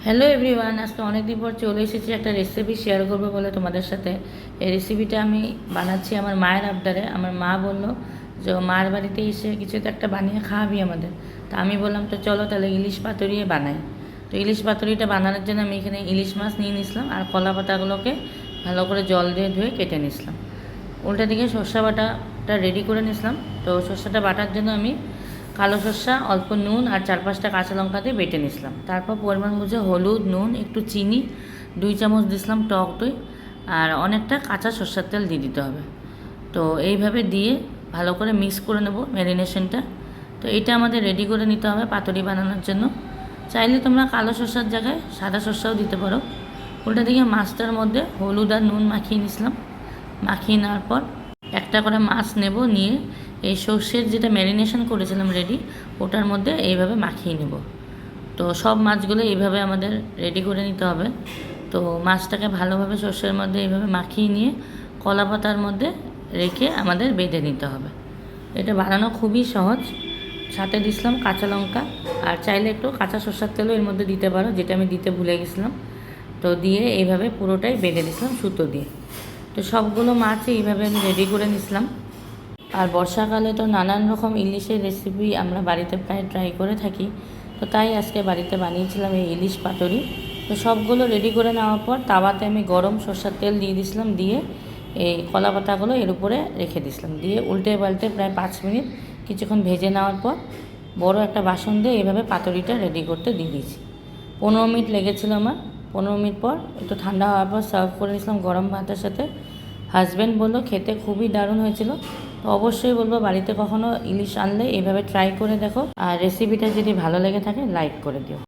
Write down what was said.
Hello everyone, আজকে অনেকদিন পর চলে এসেছি একটা রেসিপি শেয়ার করবো বলে তোমাদের সাথে। এই রেসিপিটা আমি বানাচ্ছি আমার মায়ের আবদারে। আমার মা বললো যে মার বাড়িতে এসে কিছু তো একটা বানিয়ে খাওয়াবি আমাদের। তা আমি বললাম তো চলো তাহলে ইলিশ পাতুরিয়ে বানাই। তো ইলিশ পাতুরিটা বানানোর জন্য আমি এখানে ইলিশ মাছ নিয়ে নিয়েছিলাম আর কলা পাতাগুলোকে ভালো করে জল দিয়ে ধুয়ে কেটে নিয়েছিলাম। উল্টা দিকে সর্ষে বাটাটা রেডি করে নিয়েছিলাম। তো সর্ষেটা বাটার জন্য আমি কালো সর্ষা, অল্প নুন আর 4-5টা কাঁচা লঙ্কা দিয়ে বেটে নিয়েছিলাম। তারপর পরিমাণ বুঝে হলুদ, নুন, একটু চিনি, 2 চামচ দিয়েছিলাম টক দই আর অনেকটা কাঁচা সর্ষের তেল দিয়ে দিতে হবে। তো এইভাবে দিয়ে ভালো করে মিক্স করে নেব ম্যারিনেশনটা। তো এটা আমাদের রেডি করে নিতে হবে পাতুরি বানানোর জন্য। চাইলে তোমরা কালো সর্ষার জায়গায় সাদা সর্ষাও দিতে পারো। উল্টা দিকে মাছটার মধ্যে হলুদ আর নুন মাখিয়ে নিয়েছিলাম। মাখিয়ে নেওয়ার পর একটা করে মাছ নেব, নিয়ে এই সর্ষের যেটা ম্যারিনেশন করেছিলাম রেডি, ওটার মধ্যে এইভাবে মাখিয়ে নেব। তো সব মাছগুলো এইভাবে আমাদের রেডি করে নিতে হবে। তো মাছটাকে ভালোভাবে সর্ষের মধ্যে এইভাবে মাখিয়ে নিয়ে কলা পাতার মধ্যে রেখে আমাদের বেঁধে নিতে হবে। এটা বানানো খুবই সহজ। সাথে দিয়েছিলাম কাঁচা লঙ্কা আর চাইলে একটু কাঁচা সর্ষের তেলও এর মধ্যে দিতে পারো, যেটা আমি দিতে ভুলে গেছিলাম। তো দিয়ে এইভাবে পুরোটাই বেঁধে দিয়েছিলাম সুতো দিয়ে। তো সবগুলো মাছই এইভাবে আমি রেডি করে নিয়েছিলাম। আর বর্ষাকালে তো নানান রকম ইলিশের রেসিপি আমরা বাড়িতে প্রায় ট্রাই করে থাকি। তো তাই আজকে বাড়িতে বানিয়েছিলাম এই ইলিশ পাতুরি। তো সবগুলো রেডি করে নেওয়ার পর তাওয়াতে আমি গরম সরষের তেল দিয়ে দিয়েছিলাম, দিয়ে এই কলা পাতাগুলো এর উপরে রেখে দিয়েছিলাম, দিয়ে উল্টে পাল্টে প্রায় 5 মিনিট কিছুক্ষণ ভেজে নেওয়ার পর বড় একটা বাসন দিয়ে এইভাবে পাতুরিটা রেডি করতে দিয়ে দিয়েছি। 15 মিনিট লেগেছিল আমার। 15 মিনিট পর একটু ঠান্ডা হওয়ার পর সার্ভ করে নিয়েছিলাম গরম ভাতের সাথে। হাজব্যান্ড বললো খেতে খুবই দারুণ হয়েছিল। তো অবশ্যই বলবো বাড়িতে কখনো ইলিশ আনলে এইভাবে ট্রাই করে দেখো, আর রেসিপিটা যদি ভালো লেগে থাকে লাইক করে দিও।